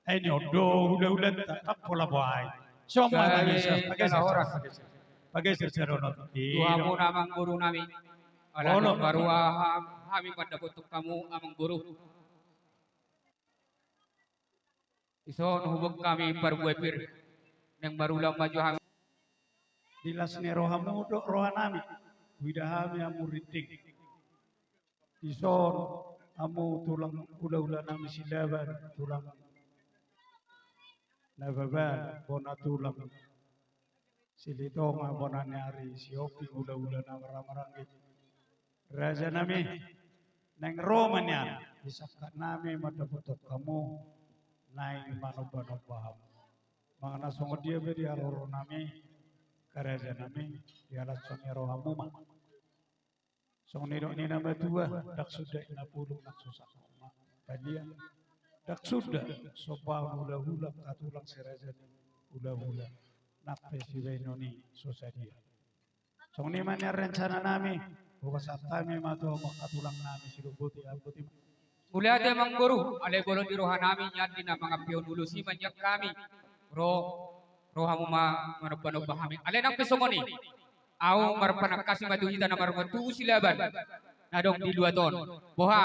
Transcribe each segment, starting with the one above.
Ay nyodo udah tak pola buai. Semua lagi pakai seronot. Tuhamu namang guru nami. Alam baru kami pada untuk kamu amang guru. Ison hubung kami perbuepir yang baru lama maju. Dilas ne rohamu do rohanami. Widahami amuritik. Ison amu tulang ula-ula nami silaban tulang nababan bona tulang silitoma bona nyari siopi ula-ula namarang-marang raja nami neng romanya disakat nami madaputot kamu naik manoba paham mangana songo dia beri aroro nami karaja nami dialas songi rohamu mah song nidok ni nama dua dak sudah ina puluh nak susah ma tadian dak sudah sopa hula-hula katulang seraja hula-hula nak festival noni susah dia song ni mana rencana nami bukas kami matu katulang nami silubuti albuti Mula ada mang guru ale golon di rohan nami nyadi na mga pion dulu si manyak kami rohamu ma manobano bahami ale nang pesongoni au marpanak kasih matuhita na marmatu silaban nadong di 2 ton boha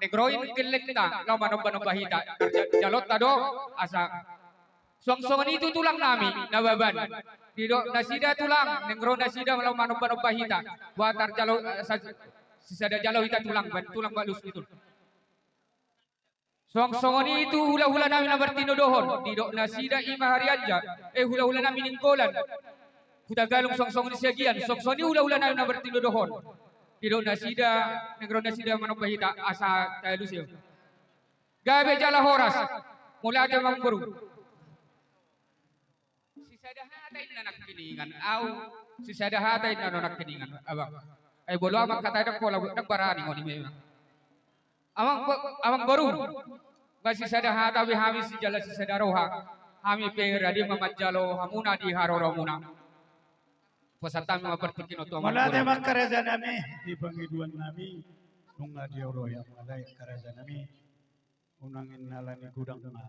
negroin kelekta law manobano bahita jalot tado asa song-songan itu tulang nami nababan didok nasida tulang negro nasida law manobano bahita buatar jalo sisada jalo hita tulang balus itu song-songan itu hula-hula nami na bertino dohon didok nasida ima harianja hula-hula nami ningkolan Kuda galung song-song ni segian, song-song ni ula-ula na bertindo dohon. Tidak nasida, negro nasida manobahita asa tayo lusyo. Gabe jala horas, mula ada mang guru. Sisada hatay na nakkiningan, sisada hatay na nakkiningan, abang. Ay bolo amang katay na kola, nagbarani mo ni Mayo. Amang guru, sisada hatay hami si jala sisada roha, hami pera di mamadjalo hamuna di haroro muna. Pasatan mga pertikin oto wala de makaraja nami di pangiduan nami nung dia roya malay karaja nami unangin nalani gudang na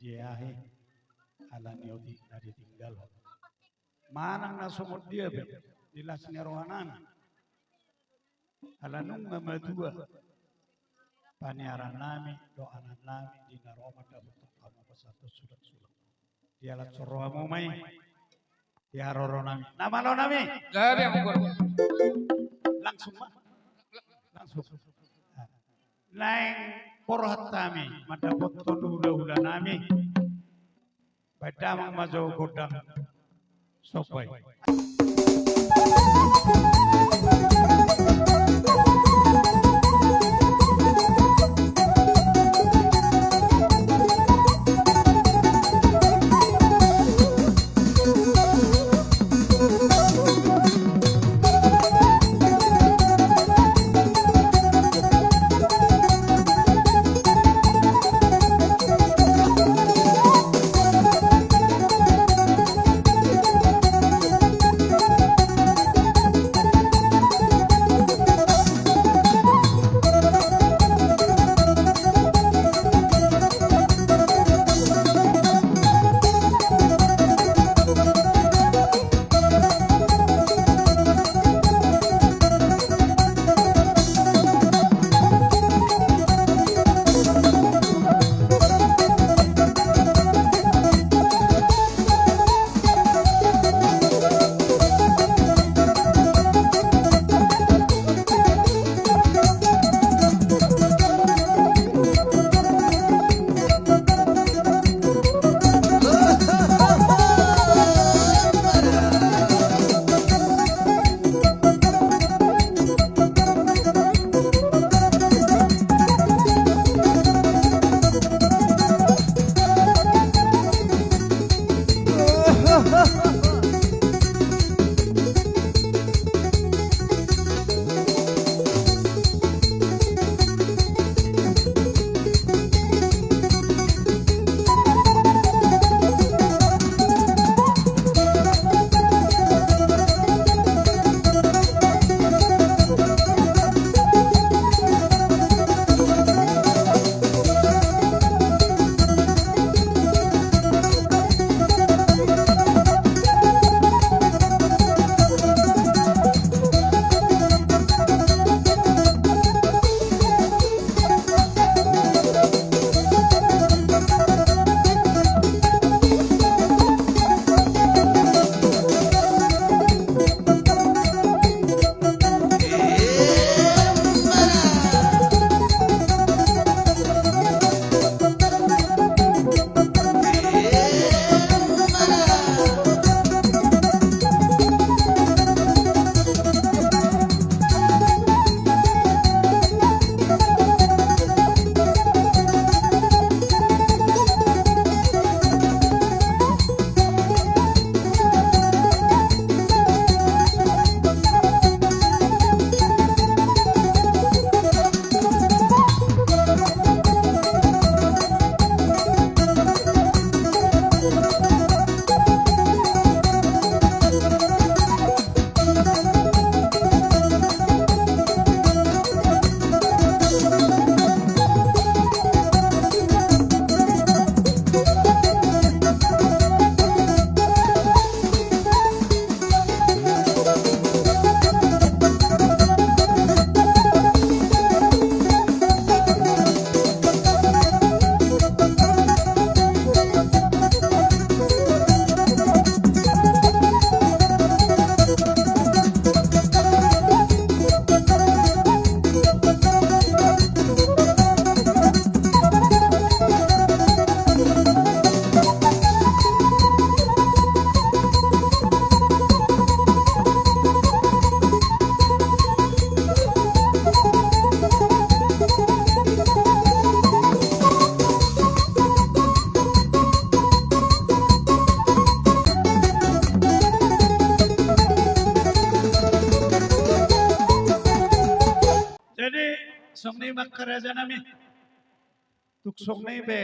diahe alani odi na ditinggal manang nasumod dia be dilas ni rohanan alanung mamadua paniaran nami doanan nami di naroma dapat kamu pasatu sudah dialat sorohamu mai ya roro nami nama lo nami gabe ang guru langsung lain porohat kami madapot hula-hula nami badamang majo godang sopai kerja nami. Tuksong na ibe.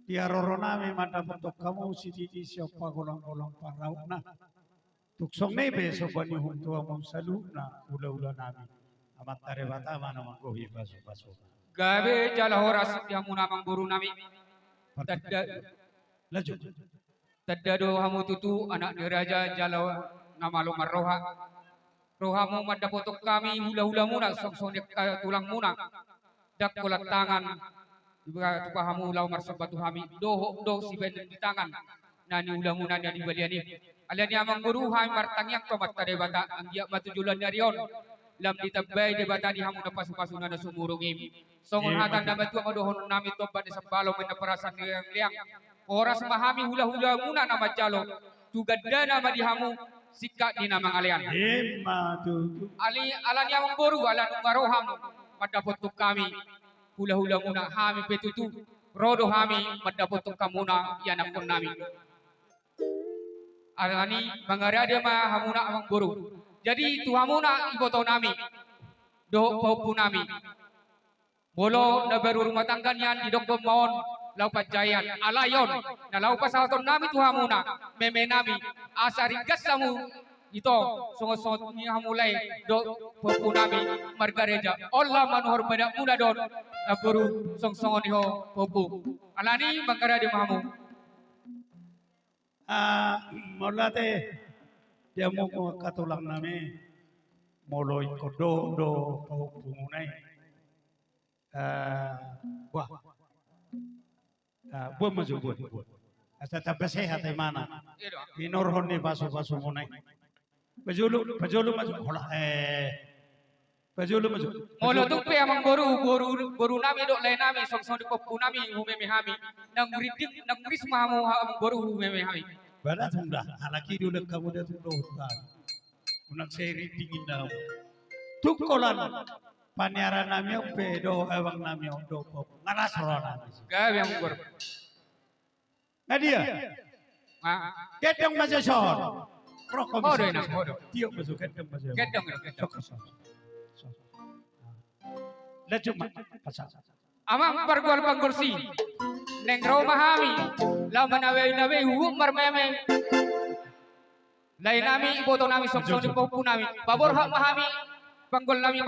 Tiaroro nami mata bentuk kamu si titi siapa golang-golang parau na. Tuksong na ibe sobani huntua mong salu na ula-ula nami. Amat tare bata mana manggohi baso-baso. Gabe jala horas hamuna mangguru nami. Laju. Tadado hamu tutu anak diraja jala nama lumar roha. Rohamu madapotok kami hula-hula muna songsong tulang muna. Dak kulat tangan. Iba tuka hamu lau marsabatu hami do si ben di tangan. Nani hula muna nani baliani. Alian amang guru hai martangyak tomat tade bata anggia batu julan nyarion. Lam ditabay de bata di hamu na pasu-pasuna na sumurungim. Songon hatan na batu madohon nami tobat di sabalo men perasan liang-liang. Oras mahami hula-hula muna nama jalo. Tugadda nama di hamu sikak di nama alian. Matu. Alan yang guru alan ngaroham madapotuk kami hula-hula muna hami petutu rodo hami madapotuk kamuna yanak pun nami. Alani mangarade ma hamuna amang guru. Jadi tu hamuna iboto nami. Do paupu nami. Bolo na baru rumah tangganyan di dok pemon lau pajayan alayon na lau pasawaton nami tu hamuna meme nami asari gasamu ito songot-songot ni hamulai do paupu nami margareja Allah manuhor pada muda don na guru song-songon iho paupu. Alani mangarade mahamu. Molate dia mau katulang nami moloi kodo do kau pungunai buah buah maju buah asa tapi sehat mana inorhon ni pasu munai pajulu maju hola pajulu maju molo tupe amang boru nami dok lain nami song-song di popu nami humeme hami nang muris mahamu amang boru humeme hami. Barat sudah, alaki dulu kamu dah tuh hutan. Unak seri dingin dah. Tukolan paniara nami ope do awang nami do pop ngaras rolan. Gawe yang gur. Nadia. Kedong masih son. Rokok. Modo enak modo. Tiok masuk kedong masih. Kedong. Lah cuma pasal. Amang pargual pangkursi. Neng mahami. Laman nawe hukum marmeme. Lain nami iboto nami song-song di popu nami. Babor hak mahami panggol nami.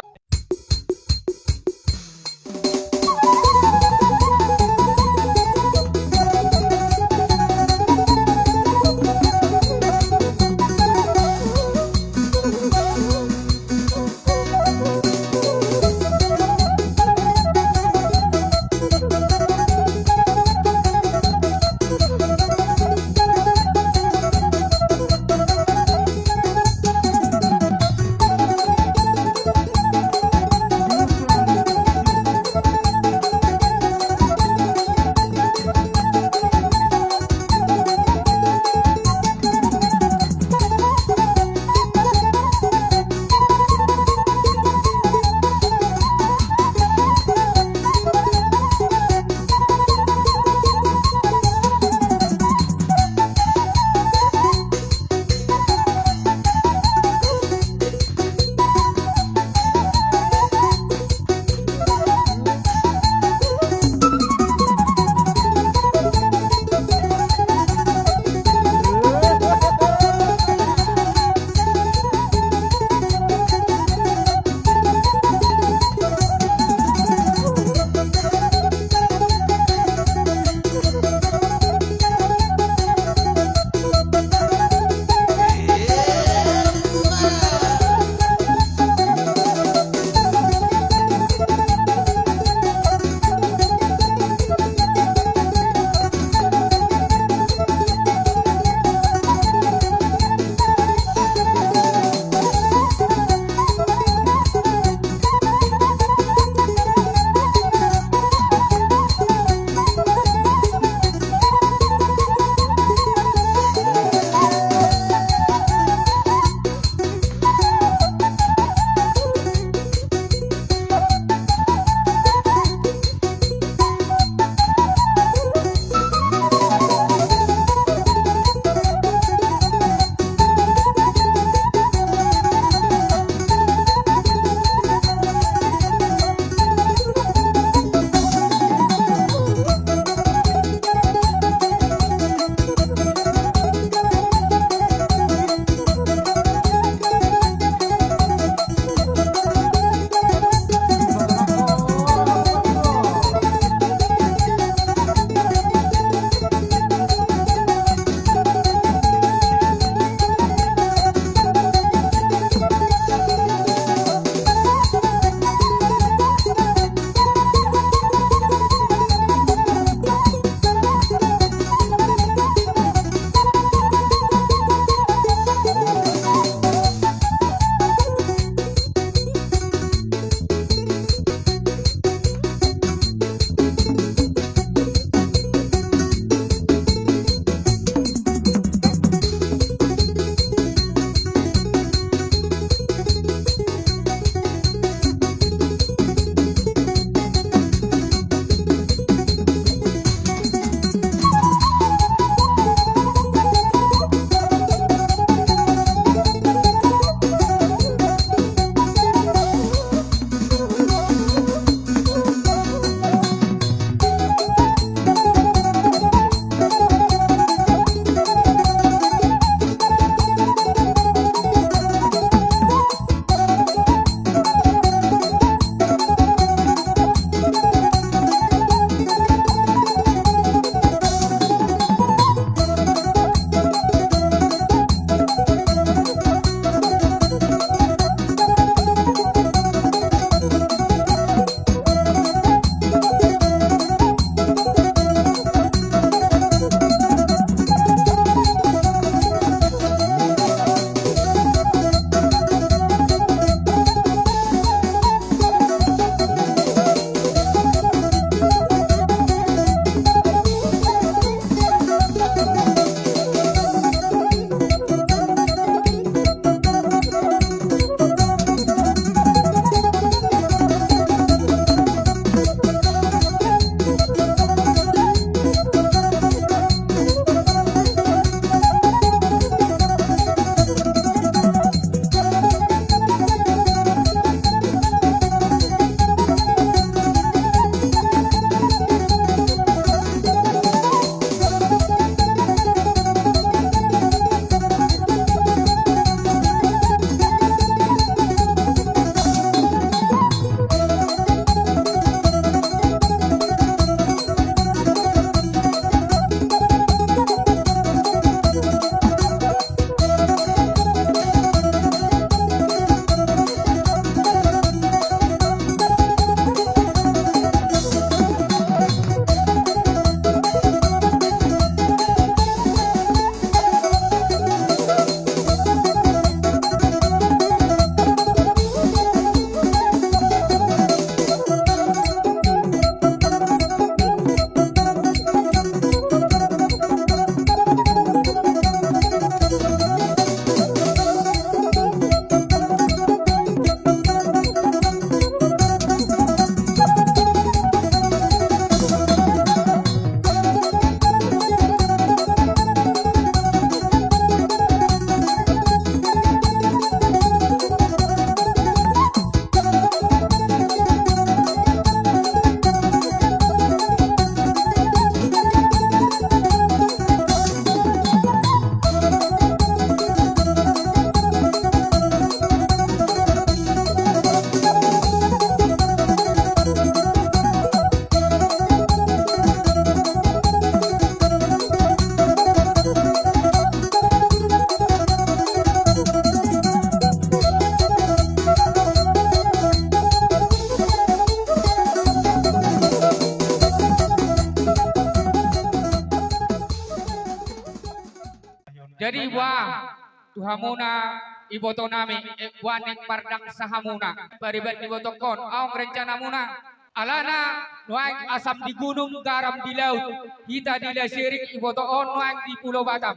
Jadi wah tuhamuna iboto nami wanek pardang sahamuna baribat iboto kon aong rencana muna alana nuang asam di gunung garam di laut kita di lasirik iboto on nuang di Pulau Batam.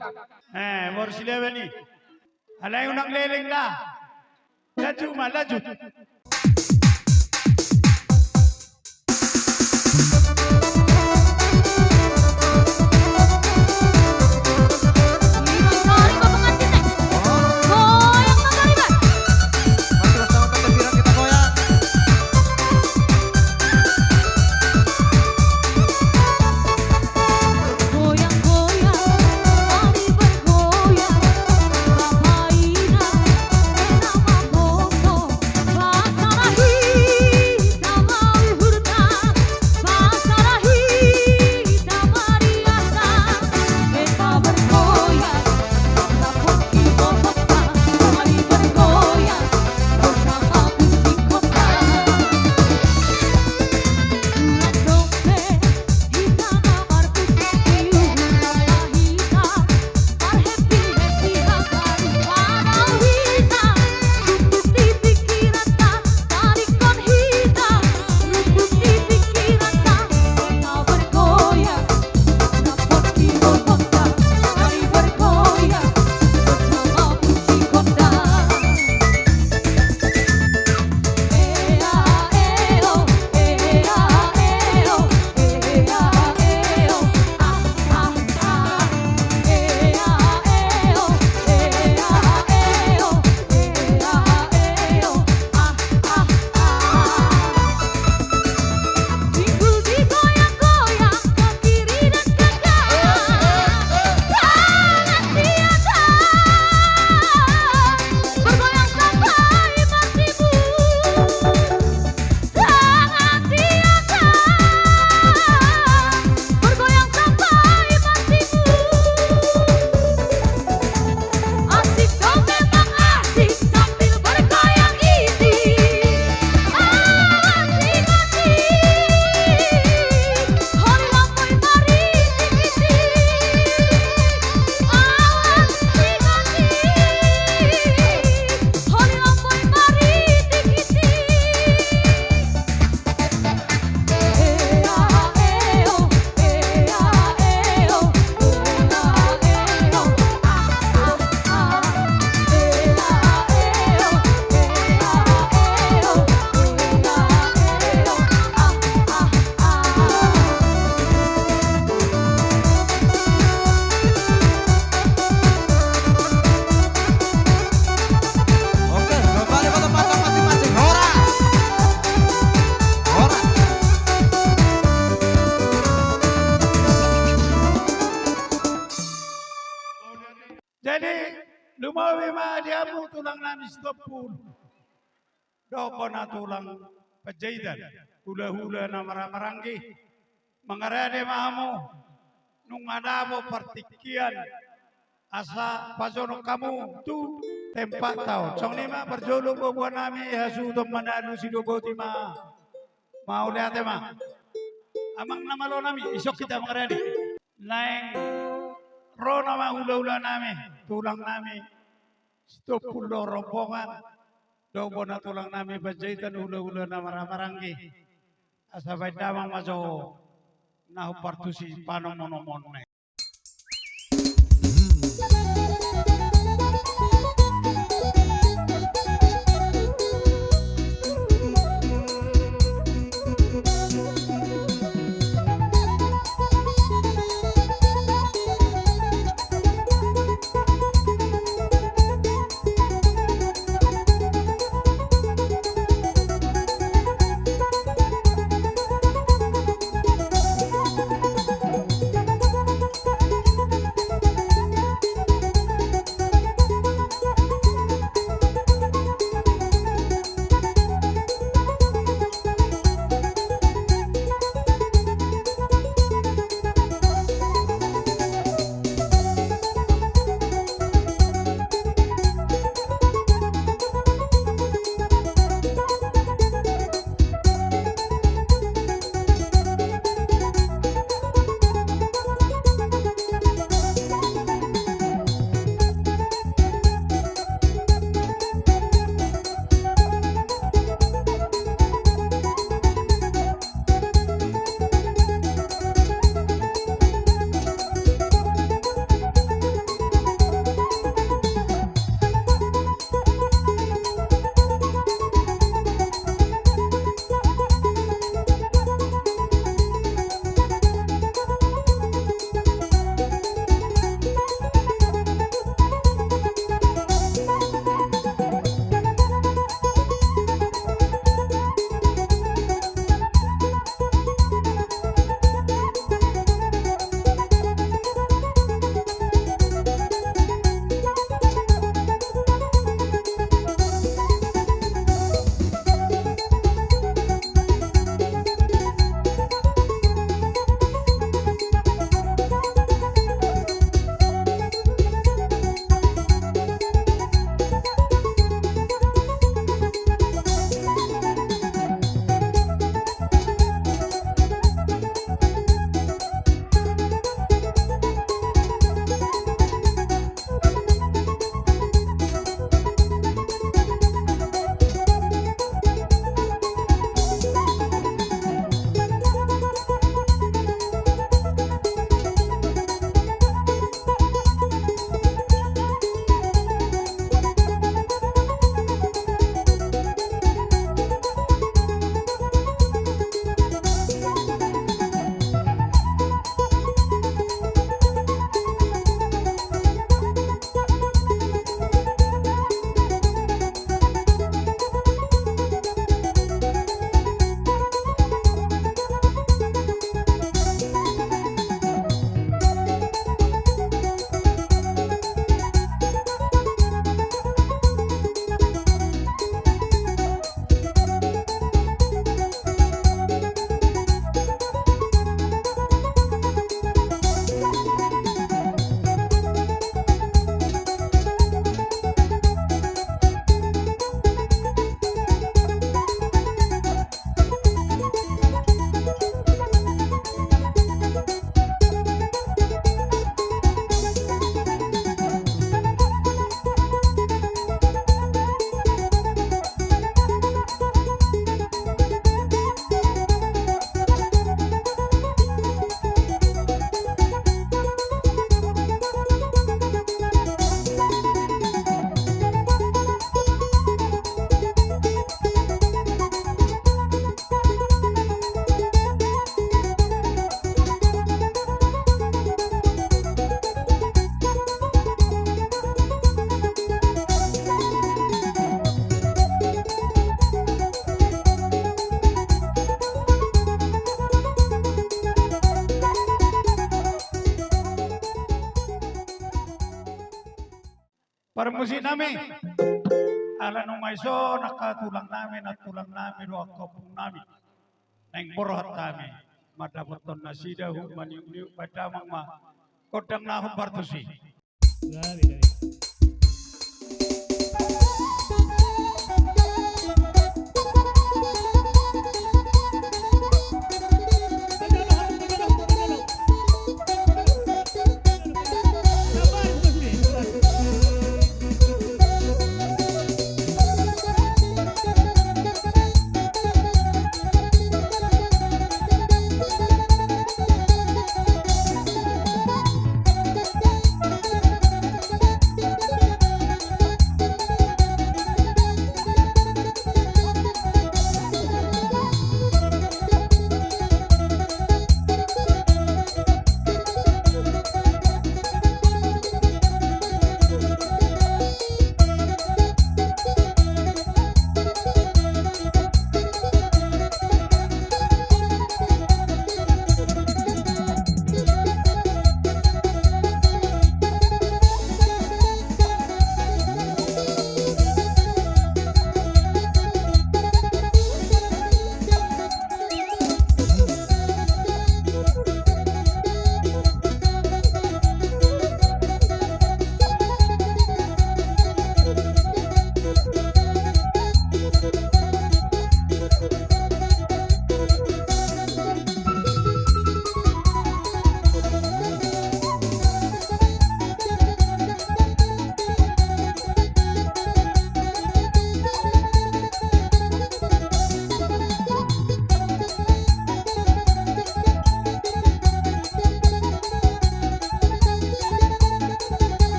Bor sila ni. Alay unang leleng na. Laju ma, laju. Jadi lumawi ma diamu tulang nami stopul. Doko na tulang pajaidan. Hula-hula na maramaranggi. Mangarade mahamu. Nung adamo partikian. Asa pasono kamu tu tempat tau. Song lima berjolo buah nami hasudom manalu si doboti ma. Mau lihat ma. Amang nama lo nami isok kita mangarade. Naeng ro nama hula-hula nami. Tulang nami stopul lo rombongan. Dobo na tulang nami pajaidan hula-hula na maramaranggi. Asa baik damang maso nahu partusi panom monomone. Permusi namin. Ala nung maiso, nakatulang namin at tulang namin o akapong namin. Nang borot kami. Madapoton na sida human yung liw padamang ma. Kodang na akong bartusi. Grabe, grabe.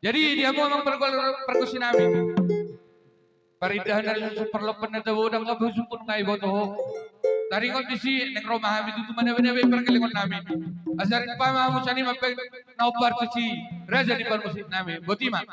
Jadi dia mau memang perkusi namin. Paridahan dari superlopan na daw udang kabusupon kay boto. Dari kondisi neng Roma kami itu mana-mana perkelingon namin. Asarin pa mamu sani mapeg na oparto si Raja di permusit namin. Botima.